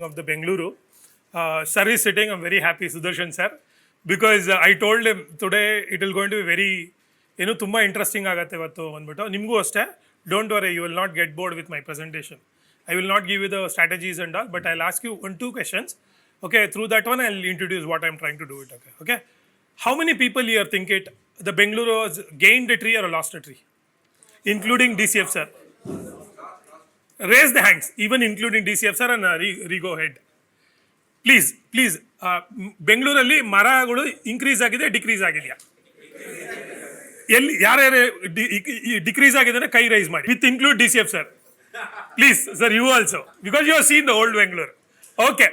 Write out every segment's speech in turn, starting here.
of the Bengaluru. Sir is sitting. I'm very happy, Sudarshan sir, because I told him today it will going to be very, ತುಂಬ interesting ಆಗುತ್ತೆ ಇವತ್ತು ಅಂದ್ಬಿಟ್ಟು. ನಿಮಗೂ ಅಷ್ಟೇ, don't worry, you will not get bored with my presentation. I will not give you the strategies and all, but I'll ask you two questions. Okay, through that one I'll introduce what I'm trying to do it. Okay. How many people here think it the Bengaluru has gained a tree or lost a tree, including DCF sir? Raise the hands, even including DCF sir and REGO head. Please, ಬೆಂಗಳೂರಲ್ಲಿ ಮರಗಳು increase ಆಗಿದೆ, decrease ಆಗಿದೆಯಾ? ಎಲ್ಲಿ ಯಾರ್ಯಾರು decrease ಆಗಿದೆ ಕೈ rice ಮಾಡಿ, with include DCF sir. Please, sir, you also, because you have seen the old Bangalore. Okay.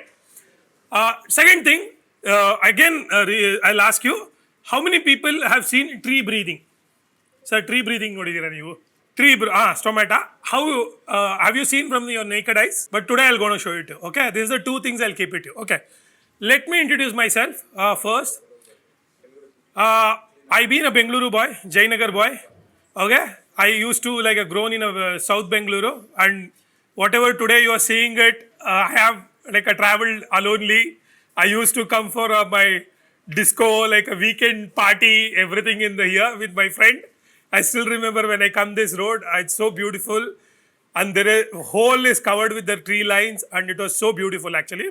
Second thing, again, I'll ask you, how many people have seen tree breathing? Sir, tree breathing, nodidira ನೀವು? Stomata. How have you seen from your naked eyes? But today I'll going to show it to you. Okay, these are the two things I'll keep it to you. Okay, let me introduce myself first. I've been a Bengaluru boy, Jayanagar boy. Okay, I used to grown in South Bengaluru, and whatever today you are seeing it, I have traveled alonely. I used to come for my disco, like a weekend party, everything in the year with my friend. I still remember when I come this road, it's so beautiful, and the whole is covered with the tree lines, and it was so beautiful actually.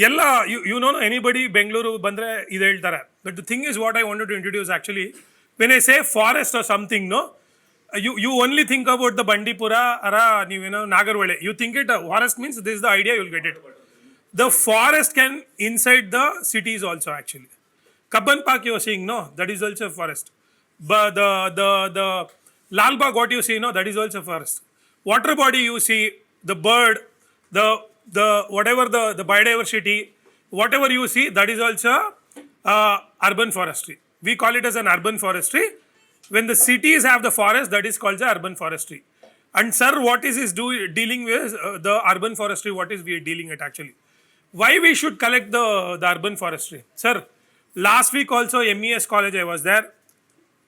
Yella, you know anybody Bengaluru bandre idu heltare, but the thing is what I wanted to introduce actually, when I say forest or something, no, you only think about the Bandipura or Nagarwale. You think it forest means this is the idea, you'll get it. The forest can inside the cities also actually. Kabban Park you are seeing, no, that is also a forest. But the Lal Bagh, what you see, no, that is also forest. Water body you see, the bird, the whatever the biodiversity, whatever you see, that is also urban forestry. We call it as an urban forestry. When the cities have the forest, that is called the urban forestry. And sir, what is dealing with the urban forestry? What is we are dealing at actually? Why we should collect the urban forestry? Sir, last week also MES college I was there.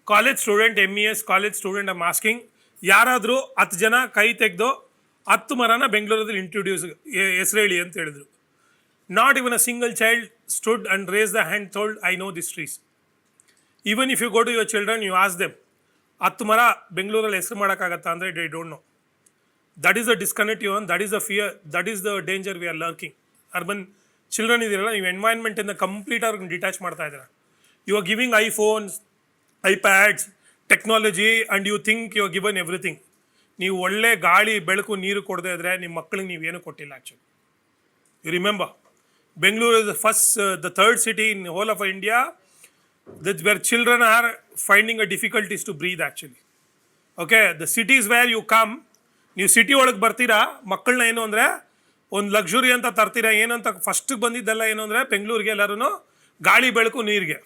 College student, MES college student, I'm asking, ಯಾರಾದರೂ 10 ಜನ ಕೈ ತೆಗೆದು 10 ಮರನ ಬೆಂಗಳೂರಲ್ಲಿ introduce ಹೆಸರು ಹೇಳಿ ಅಂತ ಹೇಳಿದ್ರು. Not even a single child stood and raised the hand, told, I know these trees. Even if you go to your children, you ask them, 10 ಮರ ಬೆಂಗಳೂರಲ್ಲಿ ಹೆಸರು ಮಾಡೋಕ್ಕಾಗತ್ತಾ ಅಂದರೆ they don't know. That is the disconnect you want, that is the fear, that is the danger we are lurking. Urban children ಇದಿರಲ್ಲ, ನೀವು ಎನ್ವೈರ್ನ್ಮೆಂಟಿಂದ complete ಅವ್ರಿಗೆ detach ಮಾಡ್ತಾ ಇದ್ದೀರಾ. You are giving iPhones, iPads, technology, and you think you are given everything. ನೀವು ಒಳ್ಳೆ ಗಾಳಿ ಬೆಳಕು ನೀರು ಕೊಡದೇ ಇದ್ದರೆ ನಿಮ್ಮ ಮಕ್ಕಳಿಗೆ ನೀವೇನು ಕೊಟ್ಟಿಲ್ಲ actually. You remember, Bengaluru is the third city in the whole of India where children are finding a difficulties to breathe actually. Okay, the cities where you come, ನೀವು ಸಿಟಿ ಒಳಗೆ ಬರ್ತೀರಾ, ಮಕ್ಕಳನ್ನ ಏನು ಅಂದರೆ ಒಂದು ಲಕ್ಸುರಿ ಅಂತ ತರ್ತೀರಾ. ಏನಂತ ಫಸ್ಟಿಗೆ ಬಂದಿದ್ದೆಲ್ಲ ಏನು ಅಂದರೆ ಬೆಂಗಳೂರಿಗೆ ಎಲ್ಲರೂ ಗಾಳಿ ಬೆಳಕು ನೀರಿಗೆ.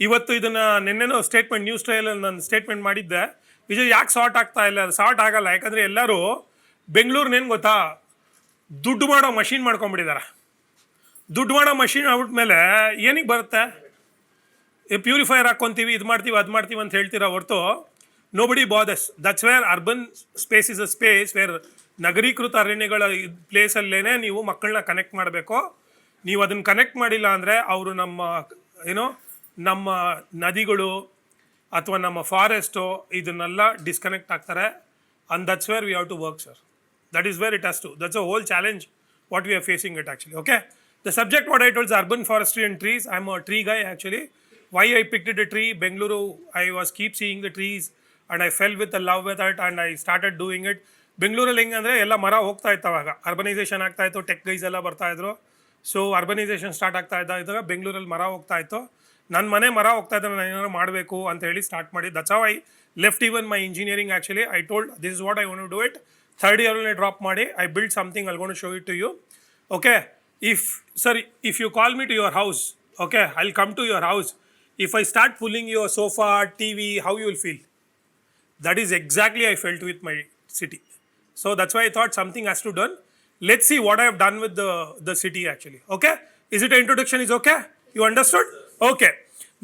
ಇವತ್ತು ಇದನ್ನು ನಿನ್ನೆನೂ ಸ್ಟೇಟ್ಮೆಂಟ್ ನ್ಯೂಸ್ ಟ್ರಯಲಲ್ಲಿ ನಾನು ಸ್ಟೇಟ್ಮೆಂಟ್ ಮಾಡಿದ್ದೆ, ವಿಜಯ್ ಯಾಕೆ ಸಾರ್ಟ್ ಆಗ್ತಾ ಇಲ್ಲ? ಸಾರ್ಟ್ ಆಗಲ್ಲ, ಯಾಕಂದರೆ ಎಲ್ಲರೂ ಬೆಂಗಳೂರಿನೇನು ಗೊತ್ತಾ, ದುಡ್ಡು ಮಾಡೋ ಮಷೀನ್ ಮಾಡ್ಕೊಂಬಿಟ್ಟಿದ್ದಾರೆ. ದುಡ್ಡು ಮಾಡೋ ಮಷೀನ್ ಆಗ್ಬಿಟ್ಮೇಲೆ ಏನಿಗೆ ಬರುತ್ತೆ? ಪ್ಯೂರಿಫೈಯರ್ ಹಾಕ್ಕೊತೀವಿ, ಇದು ಮಾಡ್ತೀವಿ, ಅದು ಮಾಡ್ತೀವಿ ಅಂತ ಹೇಳ್ತೀರಾ ಹೊರತು nobody bothers. That's where urban space is a space where ನಗರೀಕೃತ ಅರಣ್ಯಗಳ ಪ್ಲೇಸಲ್ಲೇ ನೀವು ಮಕ್ಕಳನ್ನ ಕನೆಕ್ಟ್ ಮಾಡಬೇಕು. ನೀವು ಅದನ್ನು ಕನೆಕ್ಟ್ ಮಾಡಿಲ್ಲ ಅಂದರೆ ಅವರು ನಮ್ಮ ನದಿಗಳು ಅಥವಾ ನಮ್ಮ ಫಾರೆಸ್ಟು ಇದನ್ನೆಲ್ಲ ಡಿಸ್ಕನೆಕ್ಟ್ ಆಗ್ತಾರೆ. And that's where we have to work sir. That is where it has to. That's a whole challenge what we are facing it actually. Okay, the subject what I told is urban forestry and trees. I am a tree guy actually. Why I picked it a tree? Bengaluru, I was keep seeing the trees and I fell with the love with it and I started doing it. ಬೆಂಗಳೂರಲ್ಲಿ ಹೆಂಗಂದರೆ ಎಲ್ಲ ಮರ ಹೋಗ್ತಾ ಇತ್ತು, ಅವಾಗ urbanisation ಆಗ್ತಾಯಿತ್ತು, tech guys ಎಲ್ಲ ಬರ್ತಾಯಿದ್ರು. So urbanisation start ಆಗ್ತಾ ಇದ್ದಾಗ ಬೆಂಗಳೂರಲ್ಲಿ ಮರ ಹೋಗ್ತಾಯಿತ್ತು. ನನ್ನ ಮನೆ ಮರ ಹೋಗ್ತಾ ಇದ್ದರೆ ನಾನು ಏನಾದ್ರು ಮಾಡಬೇಕು ಅಂತ ಹೇಳಿ ಸ್ಟಾರ್ಟ್ ಮಾಡಿ. That's how I left even my engineering actually. I told this is what I want to do it. Third ಇಯರ್ನೇ ಡ್ರಾಪ್ ಮಾಡಿ I build something, I gone to show it to you. Okay, if you call me to your house, okay, I'll come to your house. If I start pulling your sofa, TV, how you will feel? That is exactly I felt with my city. So that's why I thought something has to done. Let's see what I have done with the city actually. Okay, is it an introduction? Is okay? You understood? Okay,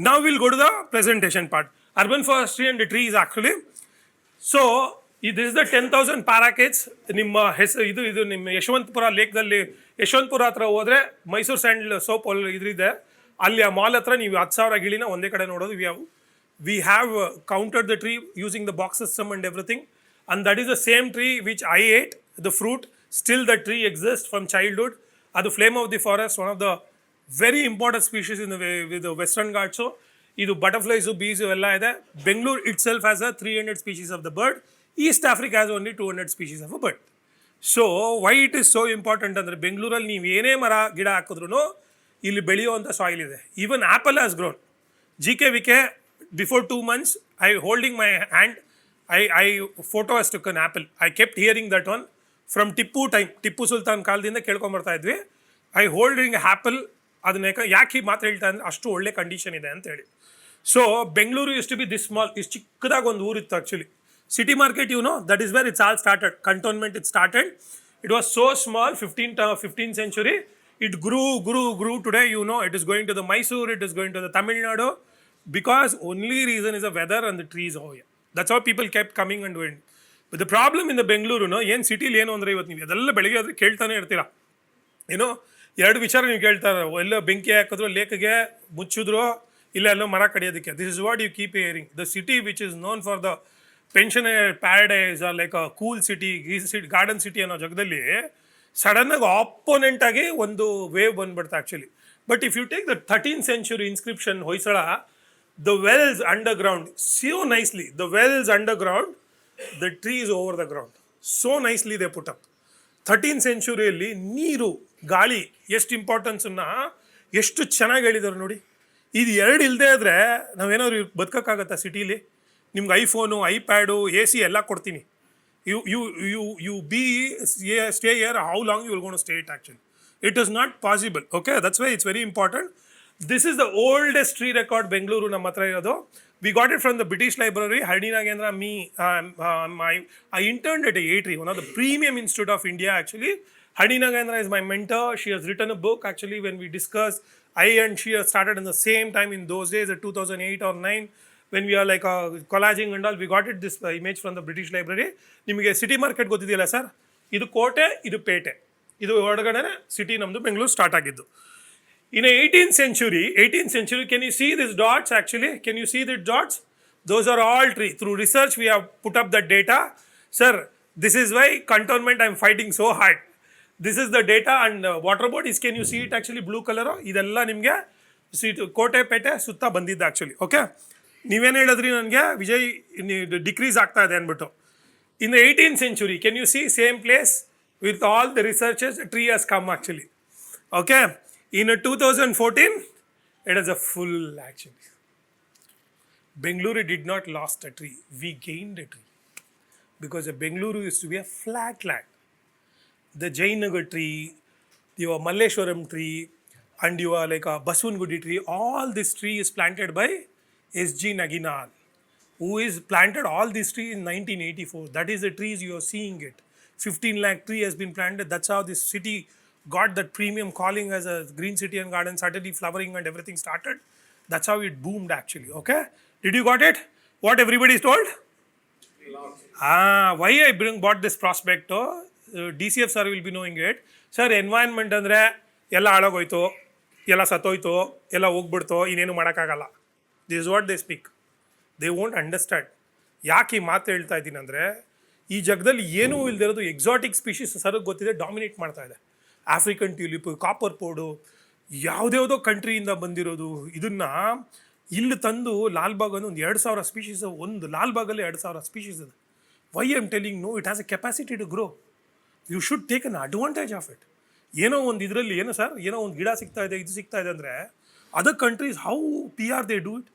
now we'll go to the presentation part. Urban forestry and the trees actually. So This is the 10,000 parakeets. ನಿಮ್ಮ ಹೆಸರು ಇದು ನಿಮ್ಮ ಯಶವಂತಪುರ ಲೇಕ್ದಲ್ಲಿ ಯಶವಂತಪುರ ಹತ್ರ ಹೋದ್ರೆ Mysuru sandal soap ಇದ್ರಿದೆ ಅಲ್ಲಿ ಆ mall ಹತ್ರ ನೀವು 10,000 ಗಿಳಿನ ಒಂದೇ ಕಡೆ ನೋಡೋದು. We have counted the tree using the box system and everything, and that is the same tree which I ate the fruit. Still the tree exist from childhood. ಅದು flame of the forest, one of the very important species in the Western Ghats. ಇದು butterflies, bees ಎಲ್ಲ ಇದೆ. Bengaluru itself has a 300 species of the bird. East Africa has only 200 species of a bird. So why it is so important ಅಂದರೆ ಬೆಂಗಳೂರಲ್ಲಿ ನೀವು ಏನೇ ಮರ ಗಿಡ ಹಾಕಿದ್ರೂ ಇಲ್ಲಿ ಬೆಳೆಯುವಂಥ ಸಾಯಿಲ್ ಇದೆ. Even apple has grown. GKVK before 2 months I holding my hand, I photo has took an apple. I kept hearing that one from Tipu Sultan ಕಾಲದಿಂದ ಕೇಳ್ಕೊಂಬರ್ತಾ ಇದ್ವಿ. I holding apple. ಅದನ್ನ ಯಾಕೆ ಈ ಮಾತು ಹೇಳ್ತಾ ಅಂದರೆ ಅಷ್ಟು ಒಳ್ಳೆ ಕಂಡೀಷನ್ ಇದೆ ಅಂತೇಳಿ. So Bengaluru used to be this small. ಇಷ್ಟು ಚಿಕ್ಕದಾಗಿ ಒಂದು ಊರಿತ್ತು actually. City market, that is where it's all started. Cantonment, it started. It was so small, 15th century. It grew. Today, it is going to the Mysore, it is going to the Tamil Nadu. Because only reason is the weather and the trees over here. That's how people kept coming and going. But the problem in the Bengaluru, ಏನು ಸಿಟಿಲಿ ಏನು ಅಂದರೆ ಇವತ್ತು ನೀವು ಅದೆಲ್ಲ ಬೆಳಗ್ಗೆ ಆದರೆ ಕೇಳ್ತಾನೆ ಇರ್ತೀರಾ. ಎರಡು ವಿಚಾರ ನೀವು ಕೇಳ್ತಾರೆ. ಎಲ್ಲ ಬೆಂಕಿ ಹಾಕಿದ್ರು, ಲೇಕ್ಗೆ ಮುಚ್ಚಿದ್ರು, ಇಲ್ಲ ಎಲ್ಲೋ ಮರ ಕಡಿಯೋದಕ್ಕೆ. This is what you keep hearing. The city which is known for the pensioner paradise are like a cool city, garden city ಅನ್ನೋ ಜಾಗದಲ್ಲಿ ಸಡನ್ನಾಗಿ ಆಪೋನೆಂಟ್ ಆಗಿ ಒಂದು ವೇವ್ ಬಂದ್ಬಿಡ್ತಾ actually. But if you take the 13th century inscription Hoysala, the wells underground so nicely, the wells underground, the trees over the ground, so nicely they put up. 13th centuryಯಲ್ಲಿ ನೀರು, ಗಾಳಿ ಎಷ್ಟು ಇಂಪಾರ್ಟೆನ್ಸನ್ನು ಎಷ್ಟು ಚೆನ್ನಾಗಿ ಹೇಳಿದ್ದಾರೆ ನೋಡಿ. ಇದು ಎರಡು ಇಲ್ಲದೆ ಆದರೆ ನಾವೇನಾದ್ರು ಬದುಕೋಕ್ಕಾಗತ್ತಾ ಸಿಟೀಲಿ? ನಿಮ್ಗೆ ಐಫೋನು, ಐಪ್ಯಾಡು, AC ಎಲ್ಲ ಕೊಡ್ತೀನಿ. You stay here, how long you will gonna stay it actually? It is not possible. Okay, that's why it's very important. This is the oldest tree record Bengaluru ನಮ್ಮ ಹತ್ರ ಇರೋದು. We got it from the British library. ಹರ್ಡಿ Nagendra, I interned at A3, one of the premium institute of India actually. Hadi Nagendra is my mentor. She has written a book actually. When we discussed, I and she have started in the same time in those days at 2008 or 9. When we are like collaging and all, we got it this image from the British Library. ನಿಮಗೆ city market ಗೊತ್ತಿದೆಯಲ್ಲ sir, ಇದು ಕೋಟೆ, ಇದು ಪೇಟೆ, ಇದು ಹೊರಗಡೆ city ನಮ್ಮದು Bengaluru start ಆಗಿದ್ದು. In 18th century, can you see these dots actually? Can you see the dots? Those are all trees. Through research, we have put up the data. Sir, this is why cantonment I'm fighting so hard. This is the data, and water board is, can you see it actually blue color? ಇದೆಲ್ಲ ನಿಮಗೆ ಕೋಟೆ ಪೇಟೆ ಸುತ್ತ ಬಂದಿದ್ದು actually. Okay, ನೀವೇನು ಹೇಳಿದ್ರಿ ನನಗೆ Vijay decrease ಆಗ್ತಾ ಇದೆ ಅಂದ್ಬಿಟ್ಟು. In the 18th century, can you see same place with all the researchers, a tree has come actually. Okay, in 2014, it is a full actually. Bengaluru did not lost a tree, we gained a tree. Because Bengaluru used to be a flat land. The Jainagar tree, your Malleshwaram tree, and your like a Baswangudi tree, all this tree is planted by S.G. Naginal, who is planted all these trees in 1984. That is the trees you are seeing it. 15 lakh tree has been planted. That's how this city got that premium calling as a green city and garden, suddenly flowering and everything started. That's how it boomed actually. Okay, did you got it? What everybody is told? Why I bought this prospect? DCF sir will be knowing it. Sir, environment ಅಂದರೆ ಎಲ್ಲ ಹಾಳಾಗೋಯ್ತು, ಎಲ್ಲ ಸತ್ತೋಯ್ತು, ಎಲ್ಲ ಹೋಗ್ಬಿಡ್ತು, ಇನ್ನೇನು ಮಾಡೋಕ್ಕಾಗಲ್ಲ. This is what they speak. They won't understand. ಯಾಕೆ ಈ ಮಾತು ಹೇಳ್ತಾ ಇದ್ದೀನಿ ಅಂದರೆ, ಈ ಜಗದಲ್ಲಿ ಏನೂ ಇಲ್ದಿರೋದು ಎಕ್ಸಾಟಿಕ್ ಸ್ಪೀಷೀಸ್ ಸರ್ಗೆ ಗೊತ್ತಿದೆ, ಡಾಮಿನೇಟ್ ಮಾಡ್ತಾ ಇದೆ. ಆಫ್ರಿಕನ್ ಟ್ಯೂಲಿಪ್, ಕಾಪರ್ ಪೋಡು, ಯಾವುದ್ಯಾವುದೋ ಕಂಟ್ರಿಯಿಂದ ಬಂದಿರೋದು. ಇದನ್ನು ಇಲ್ಲಿ ತಂದು ಲಾಲ್ಬಾಗನ್ನು ಒಂದು 2,000 ಸ್ಪೀಷೀಸ್, ಒಂದು ಲಾಲ್ಬಾಗಲ್ಲಿ 2,000 ಸ್ಪೀಷೀಸ್ ಇದೆ. Why I am telling, no, it has a capacity to grow. You should take an advantage of it. ಏನೋ ಒಂದು ಇದರಲ್ಲಿ ಏನು ಸರ್, ಏನೋ ಒಂದು ಗಿಡ ಸಿಗ್ತಾ ಇದೆ, ಇದು ಸಿಗ್ತಾ ಇದೆ ಅಂದರೆ other countries how PR they do it.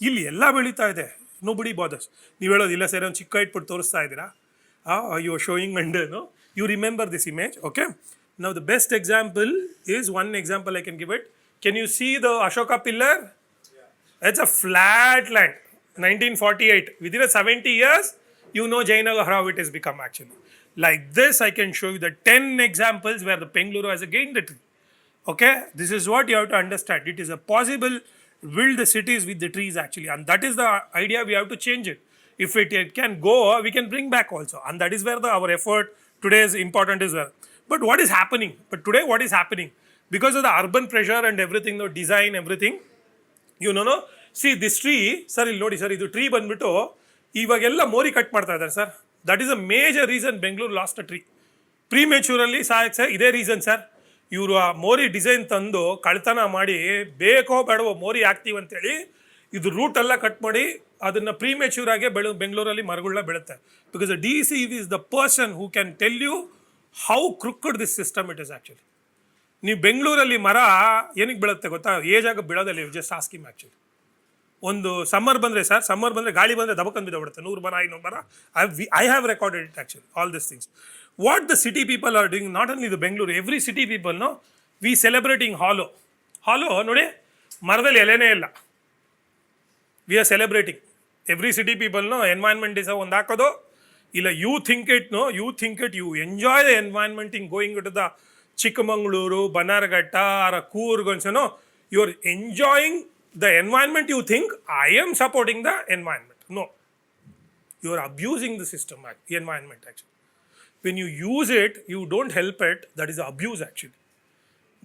ಇಲ್ಲಿ ಎಲ್ಲ ಬೆಳೀತಾ ಇದೆ, ನೋ ಬಡಿ ಬಾದರ್ಸ್. ನೀವು ಹೇಳೋದು ಇಲ್ಲ ಸರ್, ಒಂದು ಚಿಕ್ಕ ಇಟ್ಬಿಟ್ಟು ತೋರಿಸ್ತಾ ಇದ್ದೀರಾ, you are showing and you remember this image. Okay, now the best example is, one example I can give it. Can you see the Ashoka pillar? It's a flat land. 1948, within 70 years, you know Jainagar how it has become actually. Like this, I can show you the 10 examples where the Bengaluru has gained the tree. Okay, this is what you have to understand. It is a possible build the cities with the trees actually, and that is the idea. We have to change it. If it can go, we can bring back also. And that is where our effort today is important as well. But what is happening? But today what is happening? Because of the urban pressure and everything, the design, everything, you know, no? See this tree, sir, ಇಲ್ಲಿ ನೋಡಿ sir, ಇದು tree ಬಂದ್ಬಿಟ್ಟು ಇವಾಗೆಲ್ಲ ಮೋರಿ cut ಮಾಡ್ತಾ ಇದ್ದಾರೆ sir. That is a major reason Bengaluru lost a tree. Prematurely sir ಇದೇ reason sir. ಇವರು ಆ ಮೋರಿ ಡಿಸೈನ್ ತಂದು ಕಳ್ತನ ಮಾಡಿ ಬೇಕೋ ಬೇಡವೋ ಮೋರಿ ಹಾಕ್ತೀವಿ ಅಂತೇಳಿ ಇದು ರೂಟ್ ಎಲ್ಲ ಕಟ್ ಮಾಡಿ ಅದನ್ನು ಪ್ರೀಮೆಚ್ಯೂರ್ ಆಗಿ ಬೆಂಗಳೂರಲ್ಲಿ ಮರಗಳನ್ನ ಬೆಳುತ್ತೆ. Because D C is the person who can tell you how crooked this system it is actually. ನೀವು ಬೆಂಗಳೂರಲ್ಲಿ ಮರ ಏನಕ್ಕೆ ಬೀಳುತ್ತೆ ಗೊತ್ತಾ? ಏಜ್ ಆಗ ಬೀಳೋದಿಲ್ಲ. You just ask him actually. ಒಂದು ಸಮ್ಮರ್ ಬಂದರೆ ಸರ್, ಸಮ್ಮರ್ ಬಂದರೆ ಗಾಳಿ ಬಂದರೆ ದಬಕಂದು ಬಿಡುತ್ತೆ 100 ಮರ 500 ಮರ. I have recorded it actually, all this things. What the city people are doing, not only the Bengaluru, every city ಪೀಪಲ್ನು V celebrating hollow. Hollow ನೋಡಿ, ಮರದಲ್ಲಿ ಎಲೆನೇ ಇಲ್ಲ. We are celebrating every city ಪೀಪಲ್ನು ಎನ್ವೈರ್ನ್ಮೆಂಟ್ ಇಸ್ ಒಂದು ಹಾಕೋದು ಇಲ್ಲ. You think it, you enjoy the environment in going to the Chikmagalur, Bannerghatta or ಕೂರ್ಗನ್ಸನೋ. You are enjoying the environment. You think I am supporting the environment. No, you are abusing the system, the environment actually. When you use it, you don't help it. That is abuse actually.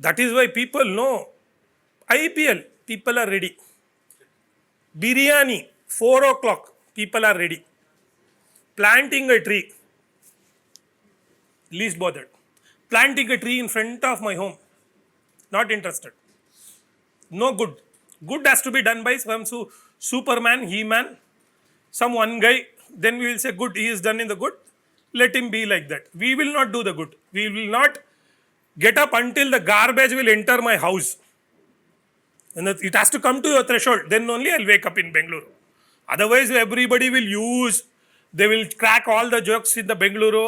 That is why people know IPL, people are ready. Biryani 4 o'clock, people are ready. Planting a tree, least bothered. Planting a tree in front of my home, not interested. No good. Good has to be done by some Superman, He-Man, some one guy. Then we will say good, he is done in the good. Let him be like that. We will not do the good. We will not get up until the garbage will enter my house. And it has to come to your threshold. Then only I'll wake up in Bengaluru. Otherwise, everybody will use. They will crack all the jokes in the Bengaluru.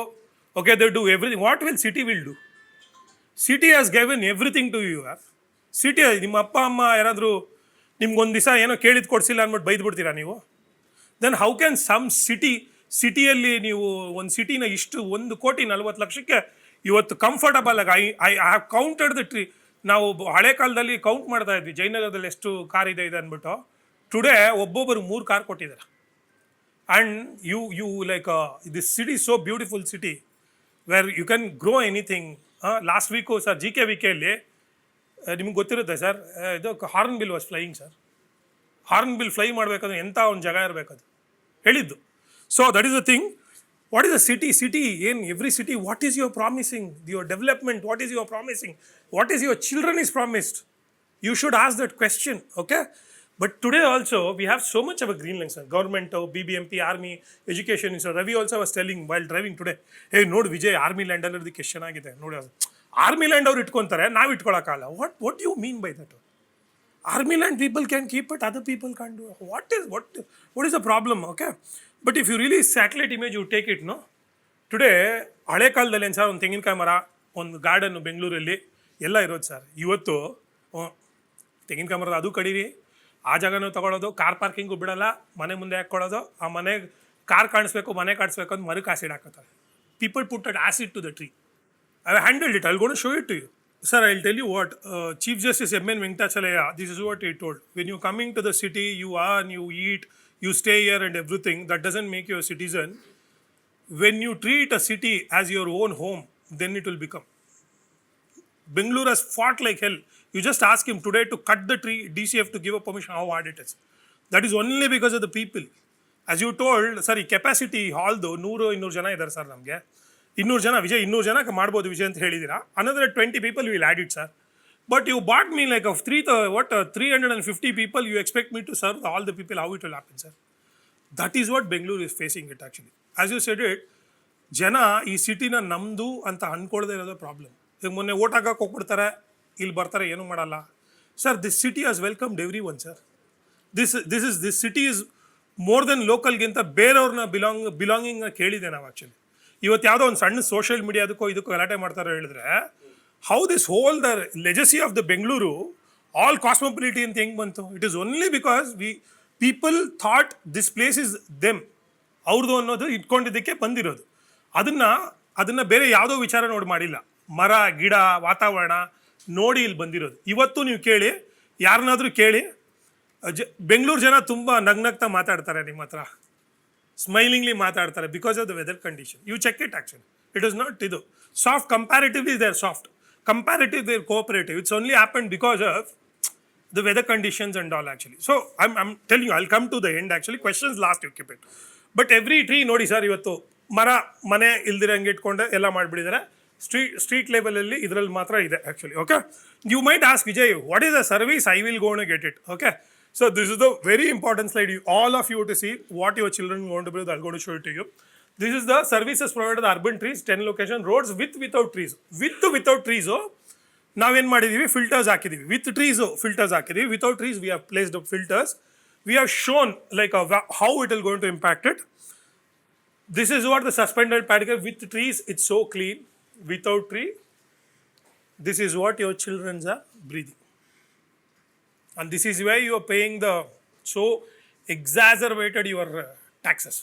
Okay, they do everything. What will city will do? City has given everything to you. City ನಿಮ್ಮ ಅಪ್ಪ ಅಮ್ಮ ಯಾರಾದರೂ ನಿಮ್ಗೊಂದು ದಿವಸ ಏನೋ ಕೇಳಿದ್ದು ಕೊಡಿಸಿಲ್ಲ ಅಂದ್ಬಿಟ್ಟು ಬೈದ್ಬಿಡ್ತೀರಾ ನೀವು? ದೆನ್ ಹೌ ಕ್ಯಾನ್ ಸಮ್ ಸಿಟಿಯಲ್ಲಿ ನೀವು ಒಂದು ಸಿಟಿನ ಇಷ್ಟು 1,40,00,000 ಇವತ್ತು ಕಂಫರ್ಟಬಲ್ ಆಗಿ I have counted the tree. ನಾವು ಹಳೆ ಕಾಲದಲ್ಲಿ ಕೌಂಟ್ ಮಾಡ್ತಾ ಇದ್ವಿ ಜಯನಗರದಲ್ಲಿ ಎಷ್ಟು ಕಾರ್ ಇದೆ ಅಂದ್ಬಿಟ್ಟು. ಟುಡೇ ಒಬ್ಬೊಬ್ಬರು 3 ಕಾರ್ ಕೊಟ್ಟಿದ್ದಾರೆ. And you like this city so beautiful city where you can grow anything. Last week sir GK ನಿಮ್ಗೆ ಗೊತ್ತಿರುತ್ತೆ ಸರ್, ಇದು hornbill was flying sir. Hornbill fly ಮಾಡಬೇಕಂದ್ರೆ ಎಂಥ ಒಂದು ಜಾಗ ಇರಬೇಕದು ಹೇಳಿದ್ದು. So that is the thing. What is a city ಏನು every city what is your promising, your development, what is your promising, what is your children is promised. You should ask that question. Okay, but today also we have so much of a green line sir. Government, BBMP, army, education. Sir Ravi also was telling while driving today, ನೋಡಿ Vijay army ಲ್ಯಾಂಡಲ್ಲಿ ಅದಕ್ಕೆ ಎಷ್ಟು ಚೆನ್ನಾಗಿದೆ ನೋಡಿ. ಅದು army land ಅವ್ರು ಇಟ್ಕೊತಾರೆ, ನಾವು ಇಟ್ಕೊಳಕ್ಕಾಗಲ್ಲ. What you mean by that? Army land people can keep it, other people can do. What is the problem? Okay, but if you really satellite image you take it, no. Today ಹಳೆ ಕಾಲದಲ್ಲಿ ಏನು sir, ಒಂದು ತೆಂಗಿನಕಾಯಿ ಮರ, ಒಂದು ಗಾರ್ಡನ್ನು ಬೆಂಗಳೂರಲ್ಲಿ ಎಲ್ಲ ಇರೋದು ಸರ್. ಇವತ್ತು ತೆಂಗಿನಕಾಯಿ ಮರದ ಅದು ಕಡೀರಿ, ಆ ಜಾಗನೂ ತೊಗೊಳೋದು, ಕಾರ್ ಪಾರ್ಕಿಂಗು ಬಿಡೋಲ್ಲ, ಮನೆ ಮುಂದೆ ಹಾಕ್ಕೊಳ್ಳೋದು, ಆ ಮನೆಗೆ ಕಾರ್ ಕಾಣಿಸ್ಬೇಕು, ಮನೆ ಕಾಣಿಸ್ಬೇಕು ಅಂತ ಮರಕ್ಕೆ ಆಸಿಡ್ ಹಾಕೋತಾರೆ. People put that acid to the tree. I have handled it. I'll go to show it to you. Sir, I'll tell you what. Chief Justice M.N. Venkatachalaya, this is what he told. When you're coming to the city, you eat, you stay here and everything. That doesn't make you a citizen. When you treat a city as your own home, then it will become. Bengaluru has fought like hell. You just ask him today to cut the tree, DCF to give a permission, how hard it is. That is only because of the people. As you told, sorry, capacity hall though, 100-200 ಜನ ಇದ್ದಾರೆ sir. ನಮಗೆ 200 ಜನ, ವಿಜಯ್ 200 ಜನಕ್ಕೆ ಮಾಡ್ಬೋದು ವಿಜಯ್ ಅಂತ ಹೇಳಿದ್ದೀರಾ. Another 20 people will add it, sir. But you bought me like of 350 people, you expect me to serve all the people, how it will happen, sir? That is what Bengaluru is facing it actually. As you said it, ಜನ ಈ ಸಿಟಿನ ನಮ್ಮದು ಅಂತ ಅಂದ್ಕೊಳ್ಳದೆ ಇರೋದು problem. ಈಗ ಮೊನ್ನೆ vote ಹಾಕಕ್ಕೆ ಹೋಗ್ಬಿಡ್ತಾರೆ, ಇಲ್ಲಿ ಬರ್ತಾರೆ, ಏನೂ ಮಾಡಲ್ಲ. Sir, this city has welcomed every one sir. This city is more than ಲೋಕಲ್ಗಿಂತ ಬೇರೆಯವ್ರನ್ನ ಬಿಲಾಂಗಿಂಗ್ ಕೇಳಿದೆ ನಾವು ಆ್ಯಕ್ಚುಲಿ. ಇವತ್ತು ಯಾವುದೋ ಒಂದು ಸಣ್ಣ ಸೋಷಿಯಲ್ ಮೀಡಿಯಾದಕ್ಕೋ ಇದಕ್ಕೋ ಗಲಾಟೆ ಮಾಡ್ತಾರೆ ಹೇಳಿದ್ರೆ, how this whole the legacy of the Bengaluru all cosmopolitan ಅಂತ ಹೆಂಗೆ ಬಂತು? It is only because people thought this place is them, ಅವ್ರದ್ದು ಅನ್ನೋದು ಇಟ್ಕೊಂಡಿದ್ದಕ್ಕೆ ಬಂದಿರೋದು. ಅದನ್ನು ಬೇರೆ ಯಾವುದೋ ವಿಚಾರ ನೋಡಿ ಮಾಡಿಲ್ಲ. ಮರ, ಗಿಡ, ವಾತಾವರಣ ನೋಡಿ ಇಲ್ಲಿ ಬಂದಿರೋದು. ಇವತ್ತು ನೀವು ಕೇಳಿ, ಯಾರನ್ನಾದರೂ ಕೇಳಿ, ಬೆಂಗಳೂರು ಜನ ತುಂಬ ನಗ್ನಗ್ತಾ ಮಾತಾಡ್ತಾರೆ ನಿಮ್ಮ ಹತ್ರ. ಸ್ಮೈಲಿಂಗ್ಲಿ ಮಾತಾಡ್ತಾರೆ because of the weather condition. You check it actually, it is not ಇದು soft. Comparatively they are soft, comparative they're cooperative. It's only happened because of the weather conditions and all actually. So I'm telling you, I'll come to the end actually. Questions last, you keep it. But every tree ನೋಡಿ sir, ಇವತ್ತು ಮರ ಮನೆ ಇಲ್ದಿರಂಗೆ ಇಟ್ಕೊಂಡು ಎಲ್ಲ ಮಾಡಿಬಿಟ್ಟಿದ್ದಾರೆ. Street ಲೆವೆಲಲ್ಲಿ ಇದರಲ್ಲಿ ಮಾತ್ರ ಇದೆ actually. Okay, you might ask Vijay, what is the service? I will gonna get it. Okay, so this is the very important slide, you all of you to see what your children want to build. I'll go to show it to you. This is the services provided the urban trees, 10 location roads with without trees. Without trees ನಾವೇನು ಮಾಡಿದ್ದೀವಿ, filters ಹಾಕಿದ್ದೀವಿ. With trees filters ಹಾಕಿದ್ದೀವಿ. Without trees we have placed filters. We have shown like how it will going to impact it. This is what the suspended particle. With trees it's so clean. Without tree, this is what your children are breathing. And this is why you are paying the so exacerbated your taxes.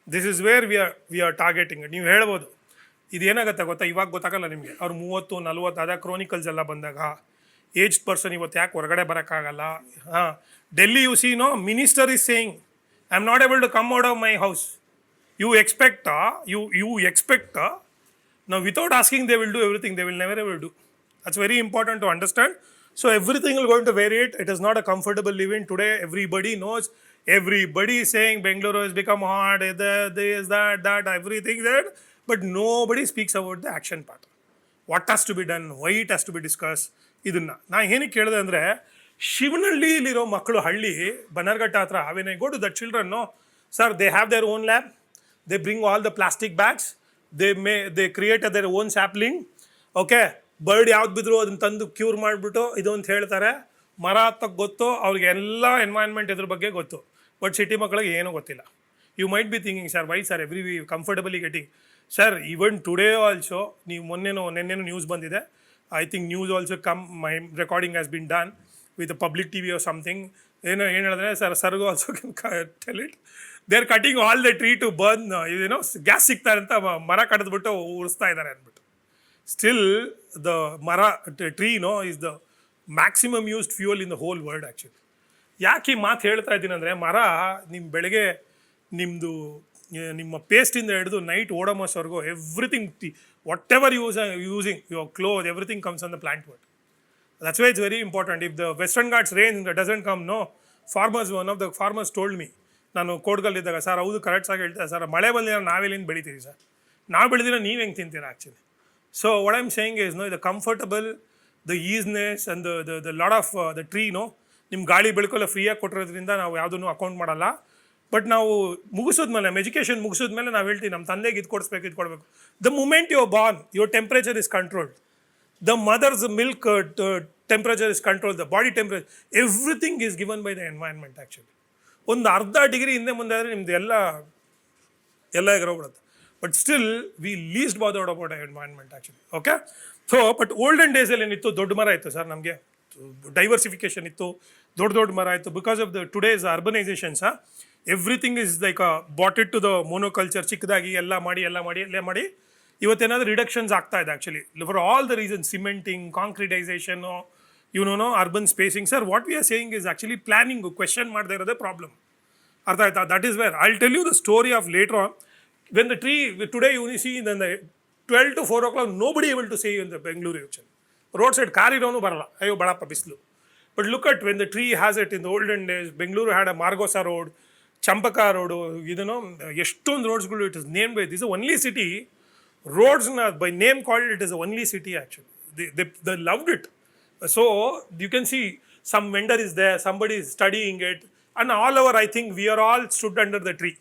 This is where we are targeting it. ನೀವು ಹೇಳ್ಬೋದು ಇದೇನಾಗುತ್ತೆ ಗೊತ್ತಾ, ಇವಾಗ ಗೊತ್ತಾಗಲ್ಲ ನಿಮಗೆ. ಅವ್ರು 30-40 ಅದ chronicles ಎಲ್ಲ ಬಂದಾಗ ಏಜ್ಡ್ ಪರ್ಸನ್ ಇವತ್ತು ಯಾಕೆ ಹೊರಗಡೆ ಬರೋಕ್ಕಾಗಲ್ಲ. ಹಾಂ, Delhi you see no minister is saying I am not able to come out of my house. You expect now without asking they will do everything. They will never ever do. That's very important to understand. So everything will going to variate. It is not a comfortable living today. Everybody knows. Everybody is saying Bengaluru has become hot, this, that, everything that. But nobody speaks about the action part. What has to be done, why it has to be discussed. ಇದನ್ನ ನಾ ಏನಕ್ಕೆ ಕೇಳಿದೆ ಅಂದರೆ, ಶಿವನಹಳ್ಳಿಲಿರೋ ಮಕ್ಕಳು ಹಳ್ಳಿ ಬನ್ನರ್ಘಟ್ಟ ಹತ್ರ, when I go to the children, no, sir, they have their own lab. They bring all the plastic bags. They create their own sapling. Okay, bird ಯಾವ್ದು ಬಿದ್ರು ಅದನ್ನು ತಂದು ಕ್ಯೂರ್ ಮಾಡಿಬಿಟ್ಟು ಇದು ಅಂತ ಹೇಳ್ತಾರೆ. ಮರ ಹತ್ತಕ್ಕೆ ಗೊತ್ತು ಅವ್ರಿಗೆ, ಎಲ್ಲ ಎನ್ವೈರ್ನ್ಮೆಂಟ್ ಇದ್ರ ಬಗ್ಗೆ ಗೊತ್ತು. ಬಟ್ ಸಿಟಿ ಮಕ್ಕಳಿಗೆ ಏನೂ ಗೊತ್ತಿಲ್ಲ. You might be thinking, sir why sir every comfortably getting. Sir even today also, ನೀವು ನೆನ್ನೆನೂ ನ್ಯೂಸ್ ಬಂದಿದೆ. I think news also my recording has been done with public T V or something. ಏನು ಹೇಳಿದ್ರೆ ಸರ್ಗೂ also tell it. They are cutting all the tree to burn, ಇದೇನೋ gas ಸಿಗ್ತಾರೆ ಅಂತ ಮರ ಕಡಿದ್ಬಿಟ್ಟು ಉರಿಸ್ತಾ ಇದ್ದಾರೆ ಅಂದ್ಬಿಟ್ಟು. ಸ್ಟಿಲ್ ದ ಮರ tree is the maximum used fuel in the whole world actually. ಯಾಕೆ ಈ ಮಾತು ಹೇಳ್ತಾ ಇದ್ದೀನಿ ಅಂದರೆ, ಮರ ನಿಮ್ಮ ಬೆಳಗ್ಗೆ ನಿಮ್ಮ ಪೇಸ್ಟಿಂದ ಹಿಡಿದು ನೈಟ್ ಓಡೋಮೋಸ್ವರೆಗೂ everything, what ever using your cloth, everything comes on the plant world. That's why it's very important. If the Western Ghats rain doesn't come, no, one of the farmers told me, ನಾನು ಕೋಡ್ಗಲ್ಲಿದ್ದಾಗ, sir ಹೌದು correct ಆಗಿ ಹೇಳ್ತಾರೆ sir, ಮಳೆ ಬಂದಿರೋ ನಾವೆಲ್ಲಿಂದ ಬೆಳಿತೀವಿ sir, ನಾವು ಬೆಳೆದಿರೋ ನೀವು ಹೆಂಗೆ ತಿಂತೀರಾ actually. So what I am saying is the comfortable, the ಈಸ್ನೆಸ್ and the lot of the tree, ನಿಮ್ಮ ಗಾಳಿ ಬೆಳಕೆಲ್ಲ ಫ್ರೀಯಾಗಿ ಕೊಟ್ಟಿರೋದ್ರಿಂದ ನಾವು ಯಾವುದನ್ನು ಅಕೌಂಟ್ ಮಾಡಲ್ಲ. ಬಟ್ ನಾವು ಮುಗಿಸಿದ್ಮೇಲೆ, ನಮ್ಮ ಎಜುಕೇಷನ್ ಮುಗಿಸಿದ್ಮೇಲೆ ನಾವು ಹೇಳ್ತೀವಿ ನಮ್ಮ ತಂದೆಗೆ ಇದು ಕೊಡಬೇಕು. The moment you are born, your temperature is controlled. The mother's milk temperature is controlled, the body temperature, everything is given by the environment actually. ಒಂದು ಅರ್ಧ ಡಿಗ್ರಿ ಹಿಂದೆ ಮುಂದೆ ಆದರೆ ನಿಮ್ದು ಎಲ್ಲ ಎಗರೋಗ್ಬಿಡುತ್ತೆ. But still we least bothered about environment actually. Okay, so but olden ಡೇಸಲ್ಲಿ ಏನಿತ್ತು, ದೊಡ್ಡ ಮರ ಇತ್ತು ಸರ್, ನಮಗೆ ಡೈವರ್ಸಿಫಿಕೇಷನ್ ಇತ್ತು, ದೊಡ್ಡ ಮರ ಇತ್ತು. Because of the today's urbanisations, everything is like bated to the monoculture. ಚಿಕ್ಕದಾಗಿ ಎಲ್ಲ ಮಾಡಿ ಇವತ್ತೇನಾದರೂ ರಿಡಕ್ಷನ್ಸ್ ಆಗ್ತಾ ಇದೆ actually for all the reasons. Cementing, concretisation, urban spacing. Sir what we are saying is actually planning question ಮಾಡದೇ ಇರೋದೇ problem. ಅರ್ಥ ಆಯ್ತಾ? That is where I will tell you the story of later on when the tree today you see in the 12 to 4 o'clock nobody able to see you in the Bengaluru actually. Road side car ಇರೋನು ಬರಲ್ಲ, ಅಯ್ಯೋ ಬಡಪ್ಪ ಬಿಸಿಲು. But look at when the tree has it in the olden days. Bengaluru had a margosa road, Champaka road, ಎಷ್ಟೊಂದು ರೋಡ್ಸ್ಗಳು. It is name by this only city. Roads by name called it is the only city actually. They loved it. So you can see some vendor is there, somebody is studying it, and all over I think we are all stood under the tree.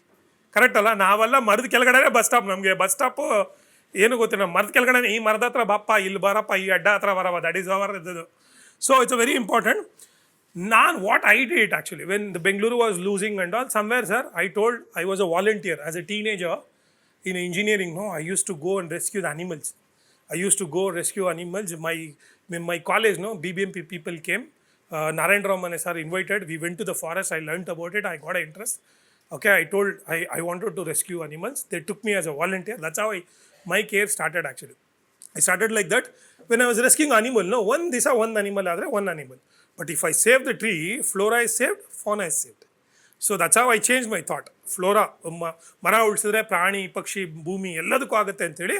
Correct ಅಲ್ಲ? ನಾವೆಲ್ಲ ಮರದ ಕೆಳಗಡೆ bus stop. ನಮಗೆ bus stop ಏನು ಗೊತ್ತಿಲ್ಲ, ಮರದ ಕೆಳಗಡೆ ಈ ಮರದ ಹತ್ರ ಬಾಪ್ಪ, ಇಲ್ಲಿ ಬರಪ್ಪ, ಈ ಅಡ್ಡ ಹತ್ರ ಬರವ, ದಟ್ ಈಸ್ ಅವರ್ ಇದು. So it's very important. What I did actually when the Bengaluru was losing and all somewhere, sir I told I was a volunteer as A teenager. In engineering, I used to go and rescue the animals. My college, BBMP people came. Narendra Ramane sir invited. We went to the forest. I learnt about it. I got an interest. Okay, I told I wanted to rescue animals. They took me as a volunteer. That's how my care started actually. I started like that. When I was rescuing animal, one animal, one animal. But if I save the tree, flora is saved, fauna is saved. So that's how I change my thought. Flora, ಮರ ಉಳಿಸಿದ್ರೆ ಪ್ರಾಣಿ ಪಕ್ಷಿ ಭೂಮಿ ಎಲ್ಲದಕ್ಕೂ ಆಗುತ್ತೆ ಅಂತೇಳಿ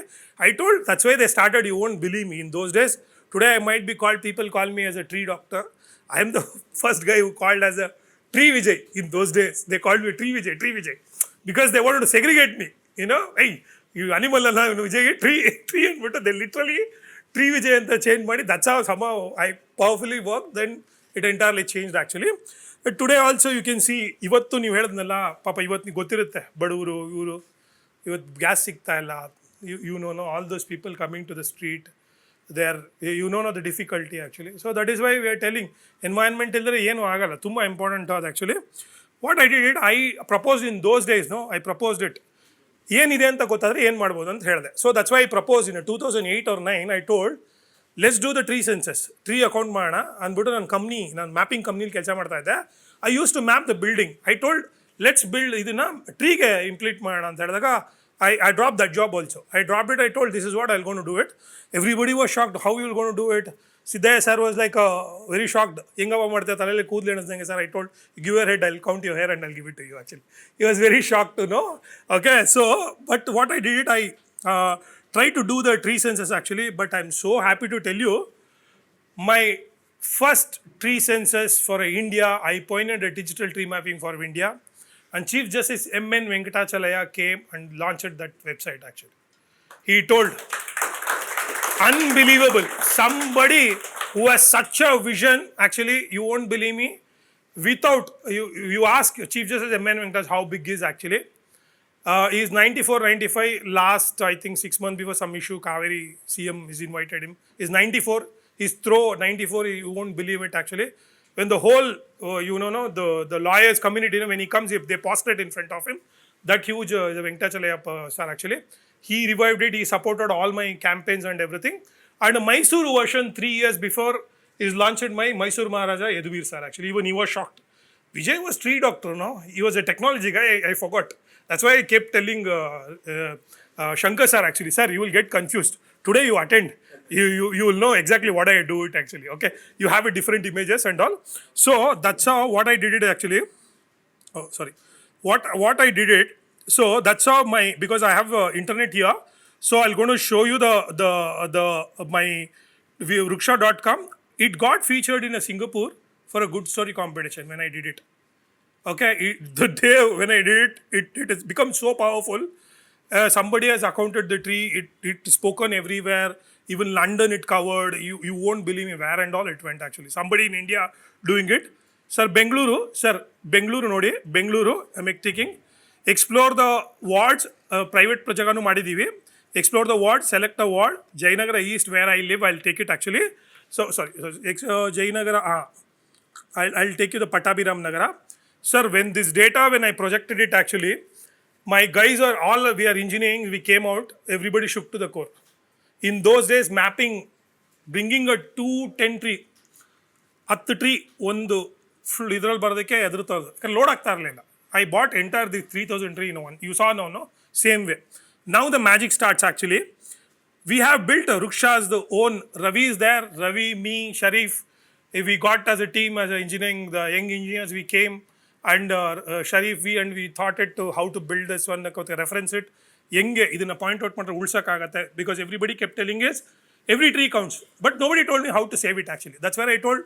I told. That's why they started. You won't believe me in those days. Today I might be called, people call me as a tree doctor. I am the first guy who called as a tree Vijay. In those days they called me tree Vijay because they wanted to segregate me, hey, you animal alla Vijay, tree ಅಂದ್ಬಿಟ್ಟು they literally tree Vijay ಅಂತ change ಮಾಡಿ. that's how somehow I powerfully worked. Then it entirely changed actually. But today also you can see, ಇವತ್ತು ನೀವು ಹೇಳಿದ್ನಲ್ಲ ಪಾಪ, ಇವತ್ತು ನೀವು ಗೊತ್ತಿರುತ್ತೆ ಬಡವರು ಇವರು, ಇವತ್ತು ಗ್ಯಾಸ್ ಸಿಗ್ತಾ ಇಲ್ಲ, you know all those people coming to the street, there the difficulty actually. So that is why we are telling environment illare ಏನು ಆಗಲ್ಲ, ತುಂಬ ಇಂಪಾರ್ಟೆಂಟ್ ಅದು actually. What I did, I proposed in those days, I proposed it. ಏನಿದೆ ಅಂತ ಗೊತ್ತಾದರೆ ಏನು ಮಾಡ್ಬೋದು ಅಂತ ಹೇಳಿದೆ. So that's why I propose in 2008 or 9 I told, let's do the tree census, tree account ಮಾಡೋಣ ಅಂದ್ಬಿಟ್ಟು ನಾನು ಮ್ಯಾಪಿಂಗ್ ಕಂಪ್ನಿಲಿ ಕೆಲಸ ಮಾಡ್ತಾ ಇದ್ದೆ. I used to map the building. I told let's build ಇದನ್ನು ಟ್ರೀಗೆ ಇಂಪ್ಲೀಟ್ ಮಾಡೋಣ ಅಂತ ಹೇಳಿದಾಗ I dropped that job also. I dropped it. I told, this is what I'll going to do it. Everybody was shocked. How you will going to do it? Siddhaya sir was like very shocked. Hengava ಮಾಡ್ತೆ ತಲೆಯಲ್ಲಿ ಕೂದಲು ಎಣಿಸ್ದಂಗೆ sir. I told, give your head, I'll count your hair and I'll give it to you actually. He was very shocked to know. Okay, so but what I did, I tried to do the tree census actually. But I'm so happy to tell you, my first tree census for India, I pointed a digital tree mapping for India. And Chief Justice M.N. Venkatachalaya came and launched that website actually. He told, unbelievable, somebody who has such a vision, actually, you won't believe me, without, you ask Chief Justice M.N. Venkatachalaya how big he is actually. He is 94, 95, last I think 6 months before some issue, Kaveri CM has invited him. He's 94, he's throw 94, you won't believe it actually. When the whole, the lawyers community, when he comes, if they prostrate in front of him, that huge Venkatachalaya sir actually, he revived it, he supported all my campaigns and everything. And Mysore version 3 years before is launched my Mysore Maharaja Yaduvir sir actually. Even he was shocked. Vijay was tree doctor, no? He was a technology guy, I forgot. That's why I kept telling Shankar sir actually, sir, you will get confused. Today you attend. You will know exactly what I do it actually. Okay, you have a different images and all. So that's how what I did it actually. Oh sorry, what I did it. So that's how because I have internet here. So I'll going to show you the my Ruksha.com. It got featured in Singapore for a good story competition when I did it. Okay, the day when I did it, it has become so powerful. Somebody has accounted the tree. It spoken everywhere. Even London it covered. You won't believe me where and all it went actually. Somebody in India doing it. Sir, Bengaluru nodi. Bengaluru, I'm taking. Explore the wards. Private projaganu ಮಾಡಿದೀವಿ. Explore the ward. Select the ward. Jayanagara East where I live. I'll take it actually. So sorry. Jayanagara. I'll take you the Pattabiram Nagara. Sir, when I projected it actually, my guys are all, we are engineering, we came out, everybody shook to the core. In those days, mapping, bringing a 210 tree, 10 tree, ಒಂದು full ಇದರಲ್ಲಿ ಬರೋದಕ್ಕೆ ಎದುರುತ್ತೋದು, ಯಾಕಂದ್ರೆ load ಆಗ್ತಾ ಇರಲಿಲ್ಲ. I bought entire the 3000 tree in one. You saw no? Same way. Now the magic starts actually. We have built a Ruksha's the own. Ravi is there, Ravi, me, Sharif. We got as a team, as a engineering, the young engineers, we came. And Sharif, we thought it to how to build this one, reference it. Yenge, idina point out matra ulsakagate, because everybody kept telling us every tree counts. But nobody told me how to save it actually. That's where I told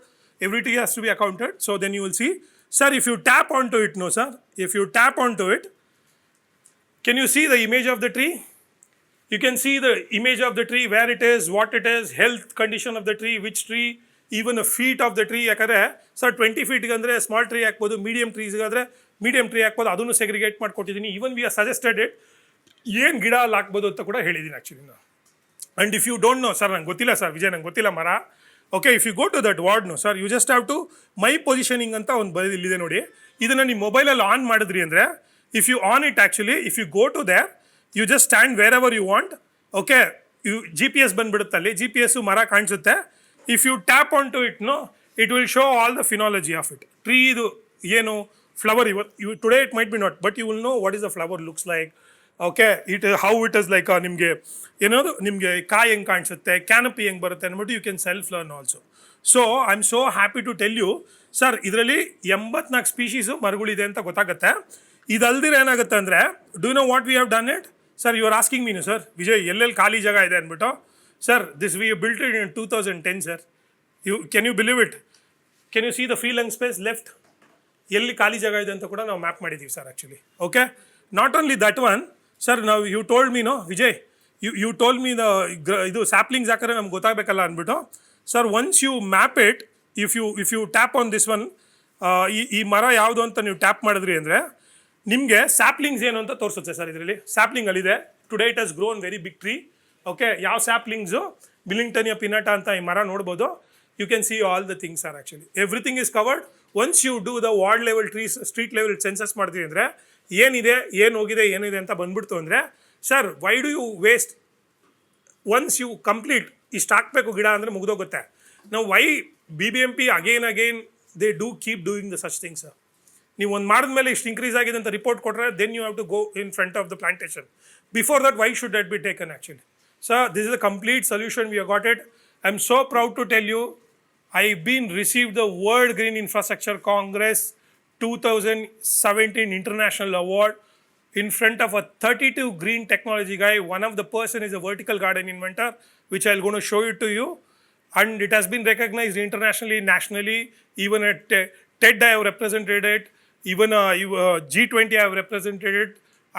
every tree has to be accounted. So then you will see. Sir, if you tap onto it, no sir. If you tap onto it, can you see the image of the tree? You can see the image of the tree, where it is, what it is, health condition of the tree, which tree, even a feet of the tree. ಯಾಕಂದರೆ ಸರ್ 20 ಫೀಟ್ಗೆ ಅಂದರೆ small tree ಹಾಕ್ಬೋದು, medium ಟ್ರೀಸ್ಗಾದರೆ medium tree ಹಾಕ್ಬೋದು, ಅದನ್ನು segregate ಮಾಡಿಕೊಟ್ಟಿದ್ದೀನಿ. Even we are suggested it, ಏನು ಗಿಡ ಅಲ್ಲಿ ಹಾಕ್ಬೋದು ಅಂತ ಕೂಡ ಹೇಳಿದ್ದೀನಿ ಆ್ಯಕ್ಚುಲಿ ನಾನು. And if you don't know sir, ನಂಗೆ ಗೊತ್ತಿಲ್ಲ ಸರ್ ವಿಜಯ್, ನಂಗೆ ಗೊತ್ತಿಲ್ಲ ಮರ. Okay, if you go to that ward, no sir, you just have to my positioning ಅಂತ ಒಂದು ಇಲ್ಲಿದೆ ನೋಡಿ. ಇದನ್ನು ನಿಮ್ಮ ಮೊಬೈಲಲ್ಲಿ ಆನ್ ಮಾಡಿದ್ರಿ ಅಂದರೆ, if you on it actually, if you go to there, you just stand wherever you want. Okay, GPS ಬಂದುಬಿಡುತ್ತಲ್ಲಿ, GPS ಮರ ಕಾಣಿಸುತ್ತೆ. If you tap onto it, no, it will show all the phenology of it. Tree idu ಏನು flower, you today it might be not, but you will know what is the flower looks like. Okay, how it is like ನಿಮಗೆ ನಿಮಗೆ ಕಾಯಿ ಹೆಂಗೆ ಕಾಣಿಸುತ್ತೆ, canopy ಹೆಂಗೆ ಬರುತ್ತೆ ಅಂದ್ಬಿಟ್ಟು you can self learn also. So I am so happy to tell you sir, ಇದರಲ್ಲಿ 84 species ಮರಗಳಿದೆ ಅಂತ ಗೊತ್ತಾಗುತ್ತೆ. ಇದಲ್ದಿರ ಏನಾಗುತ್ತೆ ಅಂದರೆ, do know what we have done it sir? You are asking ಮೀನು ಸರ್, ವಿಜಯ್ ಎಲ್ಲೆಲ್ಲಿ ಖಾಲಿ ಜಾಗ ಇದೆ ಅಂದ್ಬಿಟ್ಟು. Sir, this we built it in 2010 sir. Can you believe it? Can you see the free lung space left? ಎಲ್ಲಿ ಖಾಲಿ ಜಾಗ ಇದೆ ಅಂತ ಕೂಡ ನಾವು ಮ್ಯಾಪ್ ಮಾಡಿದ್ದೀವಿ sir actually. Okay, not only that one sir, ನಾವು you told me no Vijay, you told me ಇದು ಸ್ಯಾಪ್ಲಿಂಗ್ಸ್ ಹಾಕಿದ್ರೆ ನಮ್ಗೆ ಗೊತ್ತಾಗಬೇಕಲ್ಲ ಅಂದ್ಬಿಟ್ಟು. Sir, once you map it, if you tap on this one, ಈ ಮರ ಯಾವುದು ಅಂತ ನೀವು ಟ್ಯಾಪ್ ಮಾಡಿದ್ರಿ ಅಂದರೆ ನಿಮಗೆ ಸ್ಯಾಪ್ಲಿಂಗ್ಸ್ ಏನು ಅಂತ ತೋರಿಸುತ್ತೆ ಸರ್. ಇದರಲ್ಲಿ ಸ್ಯಾಪ್ಲಿಂಗ್ ಅಲ್ಲಿದೆ. Today it has grown very big tree. Okay, ಯಾವ ಸ್ಯಾಪ್ಲಿಂಗ್ಸು ಬಿಲಿಂಗ್ಟನಿಯ ಪಿನಟ ಅಂತ ಈ ಮರ ನೋಡ್ಬೋದು. You can see all the things are actually everything is covered. Once you do the ward level trees, street level census ಮಾಡ್ತೀವಿ ಅಂದರೆ ಏನಿದೆ, ಏನು ಹೋಗಿದೆ, ಏನಿದೆ ಅಂತ ಬಂದ್ಬಿಡ್ತು ಅಂದರೆ, sir why do you waste? Once you complete ಇಷ್ಟು ಹಾಕಬೇಕು ಗಿಡ ಅಂದರೆ ಮುಗ್ದೋಗುತ್ತೆ. ನಾವು why BBMP again they do keep doing the such things. ನೀವು ಒಂದು ಮಾಡಿದ್ಮೇಲೆ ಇಷ್ಟು ಇನ್ಕ್ರೀಸ್ ಆಗಿದೆ ಅಂತ ರಿಪೋರ್ಟ್ ಕೊಟ್ಟರೆ then you have to go in front of the plantation. Before that why should that be taken actually? Sir, this is a complete solution. We have got it. I am so proud to tell you, I've been received the World Green Infrastructure Congress 2017 International Award in front of a 32 green technology guy. One of the person is a vertical garden inventor, which I'm going to show it to you. And it has been recognized internationally, nationally. Even at TED I have represented it. Even G20 I have represented it.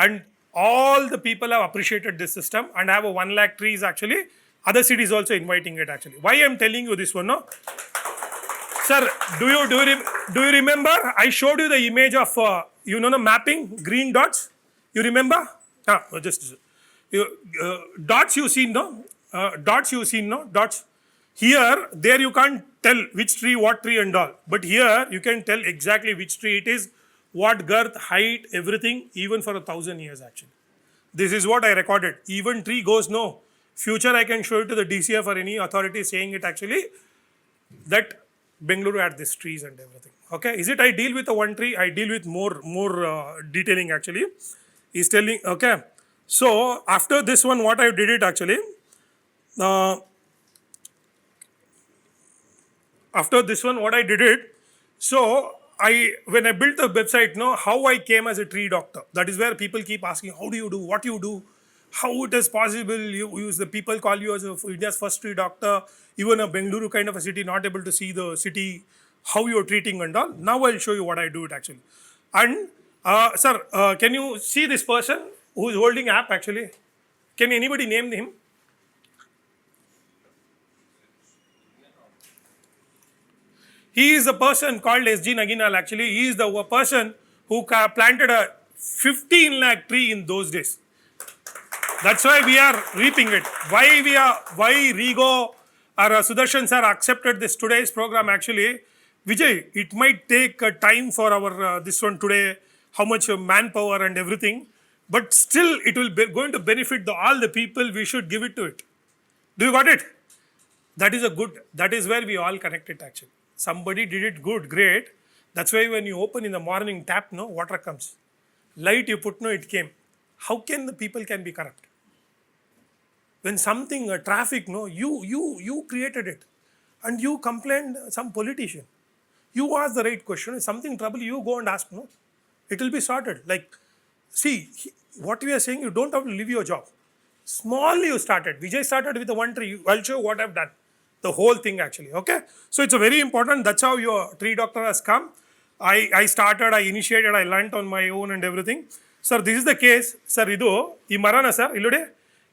And all the people have appreciated this system. And I have a 1 lakh trees actually. Other cities also inviting it actually. Why I am telling you this one, no? Sir, do you remember? I showed you the image of the mapping, green dots. You remember? Just dots you seen, no? Dots you seen, no? Dots. Here, there you can't tell which tree, what tree and all. But here you can tell exactly which tree it is, what girth, height, everything, even for 1,000 years actually. This is what I recorded. Even tree goes, no. Future I can show it to the DCF or any authority saying it actually that Bengaluru had these trees and everything. Okay, is it I deal with a one tree? I deal with more detailing actually. He's telling, okay. So after this one, what I did it actually. After this one, what I did it. So when I built the website, how I came as a tree doctor. That is where people keep asking, how do you do? What you do? How it is possible? You use the people call you as India's first tree doctor. Even a Bengaluru kind of a city not able to see the city, how you are treating and all. Now I'll show you what I do it actually. And sir, can you see this person who is holding app actually? Can anybody name him? He is a person called SG Naginal actually. He is the person who planted a 15 lakh tree in those days. That's why we are reaping it. Why REGO or Sudarshan sir accepted this today's program actually. Vijay, it might take time for our this one today, how much manpower and everything, but still it will be going to benefit all the people. We should give it to it. Do you got it? That is where we all connect it actually. Somebody did it good, great. That's why when you open in the morning tap, water comes. Light you put, it came. How can the people can be corrupt? When something, traffic, you created it. And you complained some politician. You ask the right question. If something trouble, you go and ask, it will be sorted. Like, see, what we are saying, you don't have to leave your job. Small you started. Vijay started with the one tree. I'll show you what I've done. The whole thing actually, okay? So it's a very important, that's how your tree doctor has come. I started, I initiated, I learnt on my own and everything. Sir, this is the case. Sir, idu, ee marana sir, illode,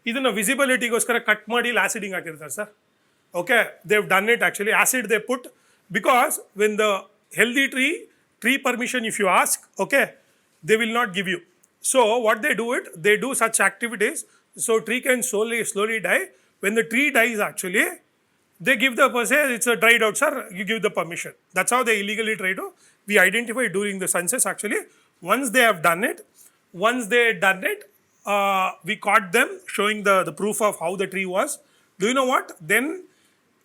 iduna visibility goskara cut ಮಾಡಿ aciding ಹಾಕಿರ್ತಾರೆ sir. Okay, they've done it actually. Acid they put, because when the healthy tree permission if you ask, okay, they will not give you. So what they do it, they do such activities, so tree can slowly die. When the tree dies actually, they give the person, it's a dried out sir, you give the permission. That's how they illegally try to, we identify during the census actually. Once they have done it, we caught them showing the proof of how the tree was. Do you know what? Then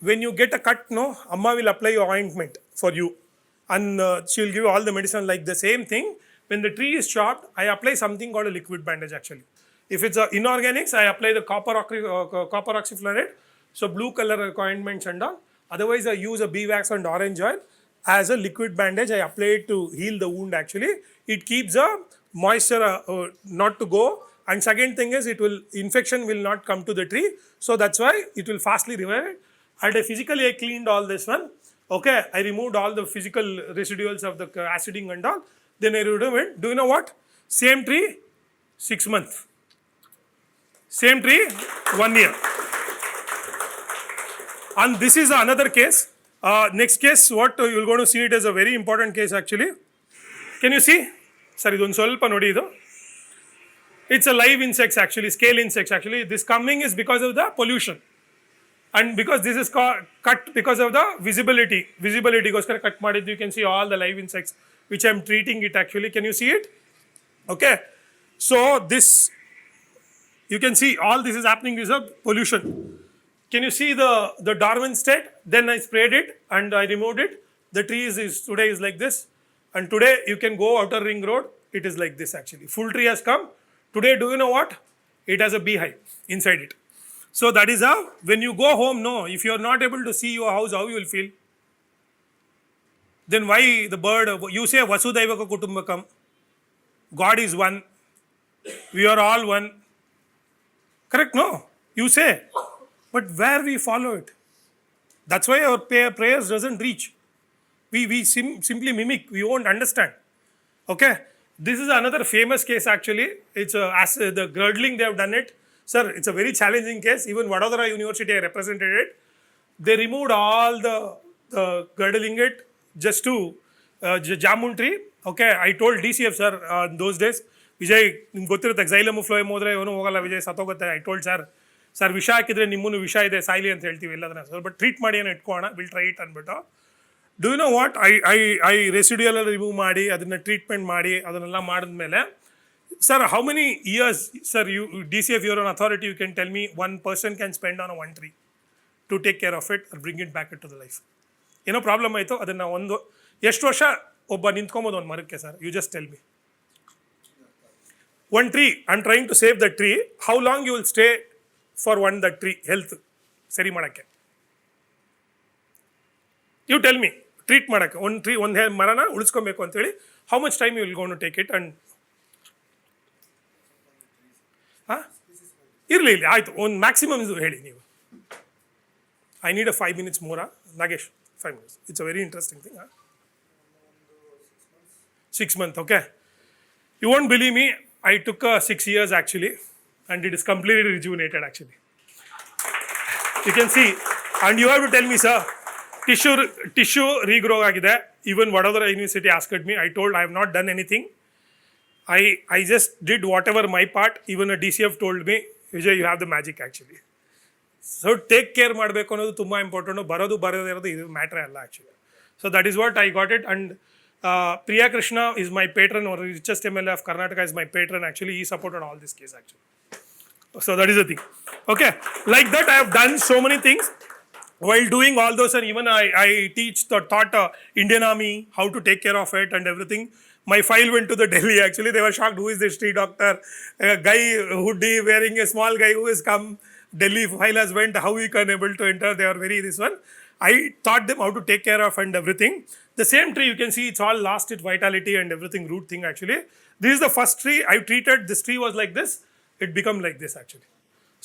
when you get a cut, Amma will apply your ointment for you. And she will give you all the medicine like the same thing. When the tree is chopped, I apply something called a liquid bandage actually. If it's inorganics, I apply the copper oxyfluoride. So blue color ointments and all. Otherwise, I use a bee wax and orange oil as a liquid bandage. I apply it to heal the wound actually. It keeps the moisture not to go. And second thing is, infection will not come to the tree. So that's why it will fastly revive it. And I cleaned all this one. Okay, I removed all the physical residuals of the aciding and all. Then I removed it. Do you know what? Same tree, 6 months. Same tree, 1 year. And this is another case. Next case, what you're going to see it as a very important case actually. Can you see? Sorry, don't solve nodi idu. It's a live insects actually, scale insects actually. This coming is because of the pollution. And because this is cut because of the visibility. Visibility goes cut madid, you can see all the live insects which I'm treating it actually. Can you see it? Okay. So this, you can see all this is happening is a pollution. Can you see the dormant state? Then I sprayed it and I removed it. The tree is today is like this. And today you can go outer ring road. It is like this actually. Full tree has come. Today, do you know what? It has a beehive inside it. So that is how, when you go home, no, if you are not able to see your house, how you will feel? Then why the bird, you say Vasudhaivaka Kutumbakam, God is one, we are all one. Correct? No, you say. But where we follow it? That's why our prayers doesn't reach. We simply mimic, we won't understand. Okay? This is another famous case actually. It's the girdling, they have done it. Sir, it's a very challenging case. Even Vadodara University, I represented it. They removed all the girdling it just to jamun tree. Okay, I told DCF sir those days, Vijay, ಗೊತ್ತಿರುತ್ತೆ xylem phloem ಹೋದ್ರೆ ಇವನು ಹೋಗಲ್ಲ Vijay ಸತ್ತೋಗುತ್ತೆ. I told sir ವಿಷ ಹಾಕಿದ್ರೆ ನಿಮ್ಮನ್ನು ವಿಷ ಇದೆ ಸಾಯ್ಲಿ ಅಂತ ಹೇಳ್ತೀವಿ ಎಲ್ಲದನ್ನ ಸರ್, ಬಟ್ ಟ್ರೀಟ್ ಮಾಡಿ ಏನೋ ಇಟ್ಕೋಣ, ವಿಲ್ ಟ್ರೈ ಇಟ್ ಅಂದ್ಬಿಟ್ಟು. Do you know what, I residual remove ಮಾಡಿ ಅದನ್ನು ಟ್ರೀಟ್ಮೆಂಟ್ ಮಾಡಿ ಅದನ್ನೆಲ್ಲ ಮಾಡಿದ್ಮೇಲೆ, sir how many years, sir you DCF, you're an authority, you can tell me one person can spend on a one tree to take care of it or bring it back into the life. ಏನೋ problem ಆಯಿತು, ಅದನ್ನು ಎಷ್ಟು ವರ್ಷ ಒಬ್ಬ ನಿಂತ್ಕೊಬೋದು ಒಂದು ಮರಕ್ಕೆ sir? You just tell me. One tree, I'm trying to save that tree. How long you will stay for that tree health ಸರಿ ಮಾಡೋಕ್ಕೆ? You tell me. ಟ್ರೀಟ್ ಮಾಡೋಕ್ಕೆ ಒಂದು ಮರನ ಉಳಿಸ್ಕೊಬೇಕು ಅಂತೇಳಿ, how much time you will gonna take it? And ಹಾಂ ಇರಲಿ ಆಯಿತು, ಒಂದು ಮ್ಯಾಕ್ಸಿಮಮ್ ಇದು ಹೇಳಿ ನೀವು. I need 5 minutes more. Nagesh, 5 minutes. It's a very interesting thing. 6 months, okay. You won't believe me, I took 6 years actually, and it is completely rejuvenated actually. You can see, and you have to tell me, sir, tissue regrow agide. Even Vadodara University asked me, I told I have not done anything. I just did whatever my part. Even a DCF told me, Vijay, you have the magic actually. So take care ಮಾಡಬೇಕು ಅನ್ನೋದು ತುಂಬ important. ಬರೋದೇ ಇರೋದು ಇದು ಮ್ಯಾಟ್ರೇ ಅಲ್ಲ actually. So that is what I got it. And Priya Krishna is my patron, or richest MLA of Karnataka is my patron actually. He supported all this case actually. So that is the thing. Okay, like that I have done so many things while doing all those, and even I taught Indian Army how to take care of it and everything. My file went to the Delhi actually. They were shocked, who is this tree doctor? A guy hoodie wearing, a small guy who has come. Delhi file has went, how he can able to enter? They are very this one. I taught them how to take care of and everything. The same tree, you can see it's all lost its vitality and everything, root thing actually. This is the first tree I treated. This tree was like this. It become like this actually.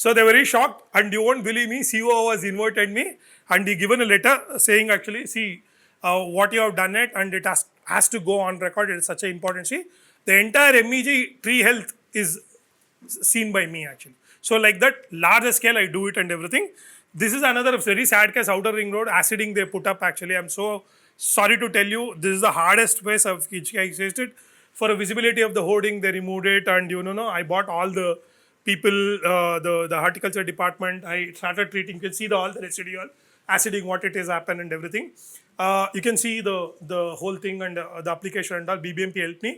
So they were very shocked, and you won't believe me, CEO has invited me and he given a letter saying actually, see what you have done it, and it has to go on record. It is such an important tree. The entire MEG tree health is seen by me actually. So like that, larger scale I do it and everything. This is another very sad case, Outer Ring Road, aciding they put up actually. I'm so sorry to tell you, this is the hardest place of which I faced it. For a visibility of the hoarding, they removed it, and I bought all the people, the horticulture department. I started treating. You can see all the residual aciding, what it is happened and everything. You can see the whole thing and the application and all. BBMP helped me.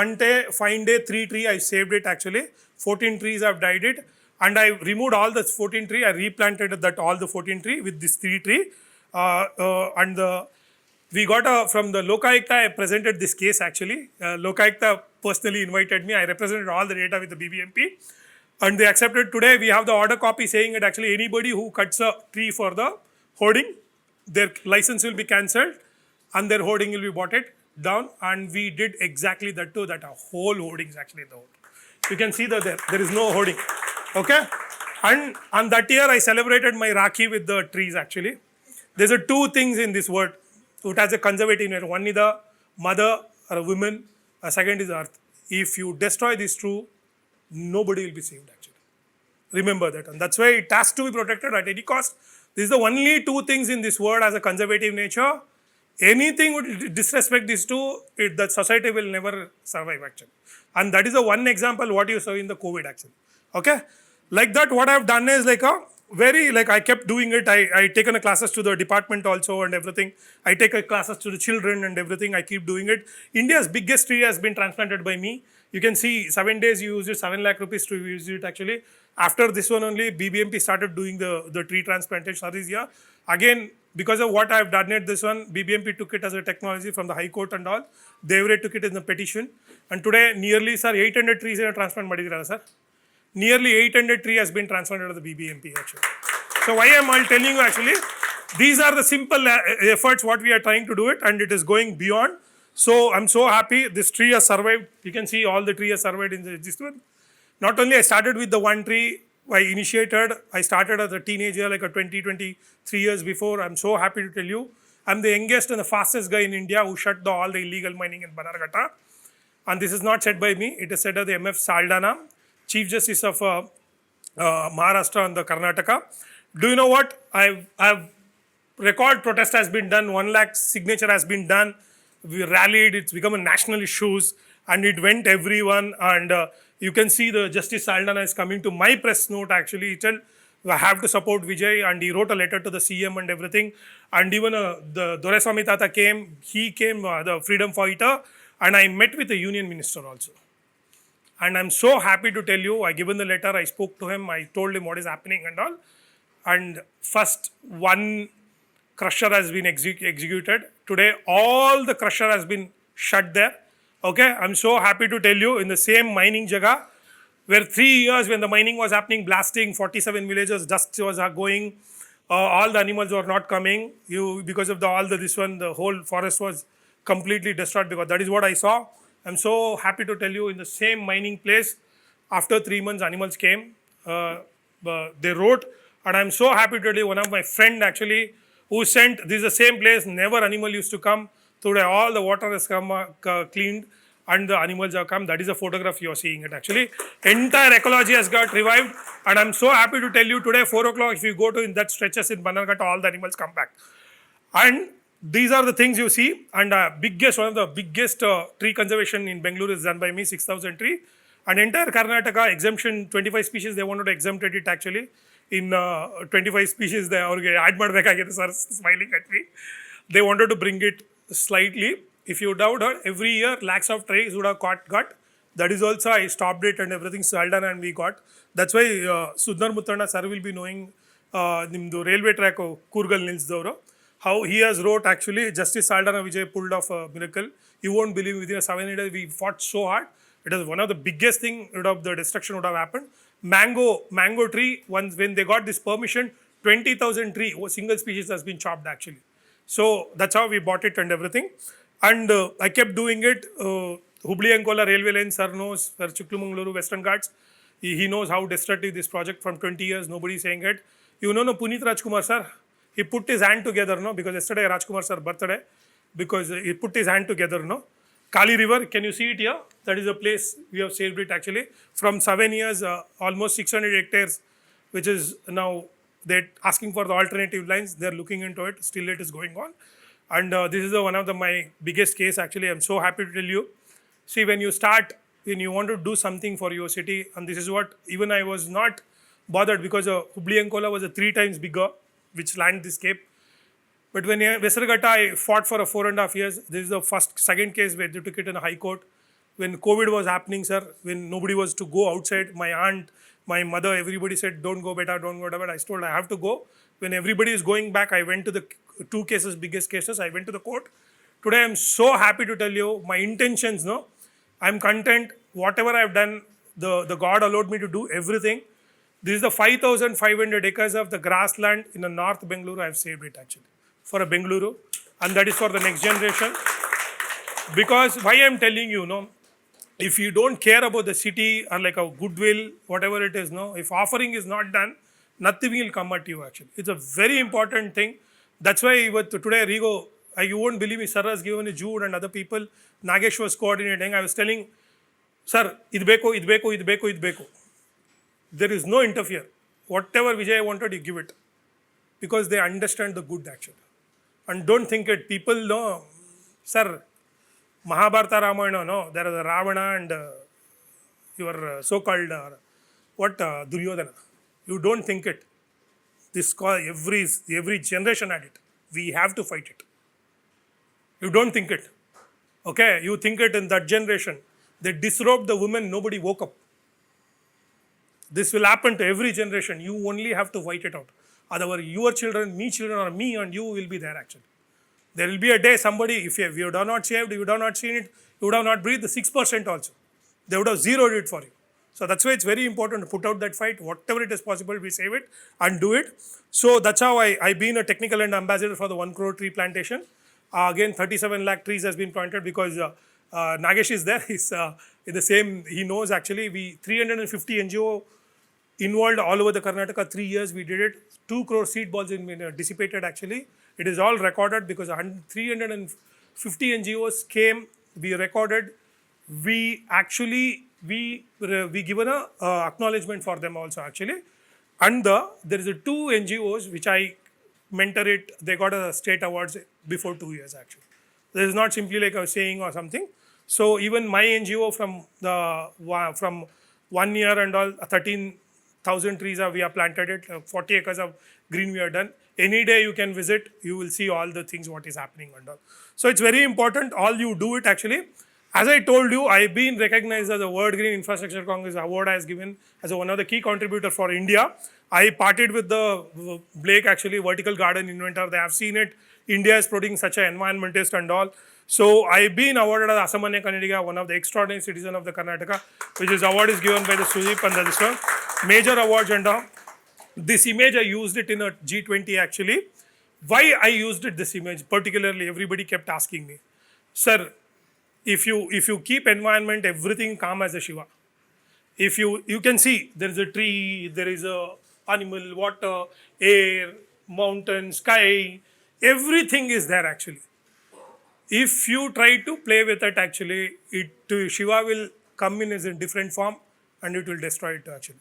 One day, fine day, 3 tree, I saved it actually. 14 trees I've dyed it. And I removed all the 14 tree. I replanted all the 14 tree with this 3 tree. We got from the Lokayukta, I presented this case actually. Lokayukta personally invited me. I represented all the data with the BBMP. And they accepted. Today we have the order copy saying that actually anybody who cuts a tree for the hoarding, their license will be cancelled and their hoarding will be bought it down. And we did exactly that too, that our whole hoarding is actually in the hoard. You can see that there is no hoarding. Okay? And that year I celebrated my Rakhi with the trees actually. There's a two things in this word. It has a conservative nature. One is the mother or a woman. A second is earth. If you destroy these two, nobody will be saved actually. Remember that. And that's why it has to be protected at any cost. This is the only two things in this word as a conservative nature. Anything would disrespect these two, the society will never survive actually. And that is the one example what you saw in the COVID actually. Okay? Like that, what I've done is like I kept doing it. I taken a classes to the department also and everything. I take a classes to the children and everything. I keep doing it. India's biggest tree has been transplanted by me. You can see 7 days you used it, 7 lakh rupees to use it actually. After this one only, BBMP started doing the tree transplantation service here. Again, because of what I've done it, this one, BBMP took it as a technology from the High Court and all. They took it in the petition. And today, nearly, sir, 800 trees in a transplant madidira, sir. Nearly 800 trees has been transplanted to the BBMP actually. So why am I telling you actually? These are the simple efforts what we are trying to do it, and it is going beyond. So I'm so happy this tree has survived. You can see all the tree has survived in this one. Not only I started with the one tree, I started as a teenager, like a 23 years before. I'm so happy to tell you, I'm the youngest and the fastest guy in India who shut all the illegal mining in Banarghata. And this is not said by me, it is said by the MF Saldana, Chief Justice of Maharashtra and the Karnataka. Do you know what? I've record protest has been done, 1 lakh signature has been done. We rallied, it's become a national issue, and it went everyone. And you can see the Justice Saldana is coming to my press note actually. He said, I have to support Vijay, and he wrote a letter to the CM and everything. And even the Doraiswamy Tata came, the freedom fighter, and I met with the union minister also. And I'm so happy to tell you, I given the letter, I spoke to him, I told him what is happening and all. And first one crusher has been executed. Today, all the crusher has been shut there. Okay, I'm so happy to tell you, in the same mining jaga, where 3 years when the mining was happening, blasting 47 villages, dust was going, all the animals were not coming. Because of the whole forest was completely destroyed, because that is what I saw. I'm so happy to tell you, in the same mining place, after 3 months, animals came. They wrote, and I'm so happy to tell you, one of my friend actually, who sent, this is the same place, never animal used to come. Today, all the water has come cleaned, and the animals have come. That is a photograph you are seeing it actually. Entire ecology has got revived, and I'm so happy to tell you, today 4 o'clock, if you go to in that stretches in Banarghata, all the animals come back. And these are the things you see. And one of the biggest tree conservation in Bengaluru is done by me, 6,000 tree. And entire Karnataka exemption, 25 species, they wanted to exempt it actually. In 25 species, they add madbekagitte, sir, smiling at me. They wanted to bring it slightly. If you doubt her, every year lakhs of trees would have got. That is also, I stopped it and everything, Saldana and we got. That's why Sudhar Muttanna sir will be knowing the railway track of Kurgal Nilsdavru. How he has wrote actually, Justice Saldana Vijay pulled off a miracle. You won't believe, within 7 days we fought so hard. It is one of the biggest thing the destruction would have happened. Mango tree, when they got this permission, 20,000 tree, single species has been chopped actually. So that's how we bought it and everything. And I kept doing it. Hubli Ankola railway line, sir knows, Sir Chikmagaluru Western Ghats. He knows how destructive this project from 20 years, nobody is saying it. You know, Puneet Rajkumar sir, he put his hand together, because yesterday Rajkumar sir birthday, because he put his hand together, Kali River, can you see it here? That is a place we have saved it actually. From 7 years, almost 600 hectares, which is now they're asking for the alternative lines. They're looking into it. Still it is going on. And this is one of my biggest case actually. I'm so happy to tell you. See, when you want to do something for your city, and this is what, even I was not bothered, because Hubli Ankola was 3 times bigger, which land this cape. But when Vesarghata, I fought for 4.5 years. This is the second case where they took it in the High Court. When COVID was happening, sir, when nobody was to go outside, my aunt, my mother, everybody said, don't go beta, don't go beta. I told I have to go. When everybody is going back, I went to the 2 cases, biggest cases, I went to the court. Today, I'm so happy to tell you, my intentions, I'm content. Whatever I've done, the God allowed me to do everything. This is the 5,500 acres of the grassland in the North Bengaluru, I've saved it actually. for a Bengaluru, and that is for the next generation. Because why I'm telling you, no, if you don't care about the city or like a goodwill, whatever it is, no, if offering is not done, nothing will come at you actually. It's a very important thing. That's why with today REGO, you won't believe me, sir has given a Jude and other people. Nagesh was coordinating. I was telling, sir, idbeko, idbeko, idbeko, idbeko. There is no interfere. Whatever Vijay wanted, you give it. Because they understand the good actually. And don't think it. People know, sir, Mahabharata Ramayana, no, there is a Ravana and your so-called, Duryodhana. You don't think it. This call, every generation had it. We have to fight it. You don't think it. Okay, you think it in that generation. They disrobed the women, nobody woke up. This will happen to every generation. You only have to fight it out. Otherwise, your children, me children, or me and you will be there actually. There will be a day somebody, if you have not shaved, you have not seen it, you would have not breathed the 6% also. They would have zeroed it for you. So that's why it's very important to put out that fight. Whatever it is possible, we save it and do it. So that's how I've been a technical and ambassador for the 1 crore tree plantation. Again, 37 lakh trees has been planted because Nagesh is there. He's in the same, he knows actually. We 350 NGO involved all over the Karnataka, 3 years we did it. 2 crore seed balls have been dissipated actually. It is all recorded because 350 NGOs came, we recorded. We actually, we given a acknowledgement for them also actually. And there is a 2 NGOs which I mentor it, they got a state awards before 2 years actually. This is not simply like a saying or something. So even my NGO from 1 year and all, 13,000 trees we have planted it, 40 acres of green we have done. Any day you can visit, you will see all the things what is happening and all. So it's very important, all you do it actually. As I told you, I've been recognized as a World Green Infrastructure Congress award has given as one of the key contributor for India. I partied with the Blake actually, vertical garden inventor. They have seen it. India is producing such an environmentalist and all. So I've been awarded as Asamanya Kannadiga, one of the extraordinary citizen of the Karnataka, which is award is given by the Sudeep and this one. Major awards and all. This image I used it in a G20 actually. Why I used it this image particularly? Everybody kept asking me, sir, if you keep environment, everything calm as a Shiva. If you can see there is a tree, there is a animal, water, air, mountain, sky, everything is there actually. If you try to play with it actually, Shiva will come in as a different form and it will destroy it actually.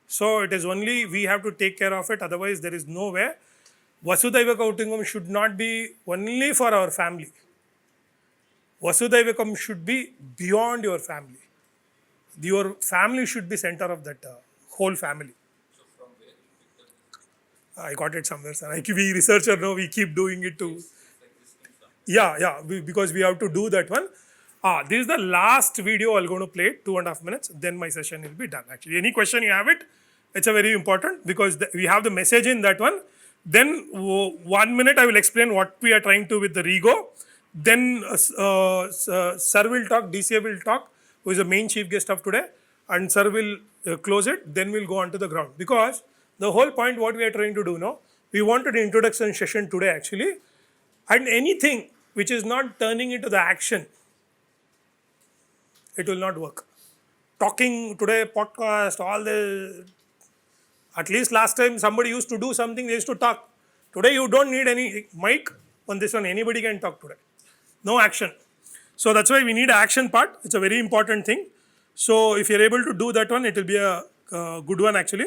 So it is only we have to take care of it, otherwise there is no way. Vasudhaiva Kautingam should not be only for our family. Vasudhaivakam should be beyond your family. Your family should be center of that whole family. So from where you picked that? I got it somewhere, sir. We researcher, no, we keep doing it too. Because we have to do that one. This is the last video I'm going to play, 2.5 minutes. Then my session will be done. Actually, any question you have it, it's a very important because we have the message in that one. Then 1 minute I will explain what we are trying to with the REGO. Then sir will talk, DCA will talk, who is the main chief guest of today, and sir will close it. Then we'll go on to the ground because the whole point what we are trying to do now, we wanted an introduction session today actually, and anything which is not turning into the action, it will not work. Talking today, podcast, all the, at least last time somebody used to do something, they used to talk. Today you don't need any mic on this one, anybody can talk today. No action. So that's why we need an action part. It's a very important thing. So if you're able to do that one, it will be a good one actually.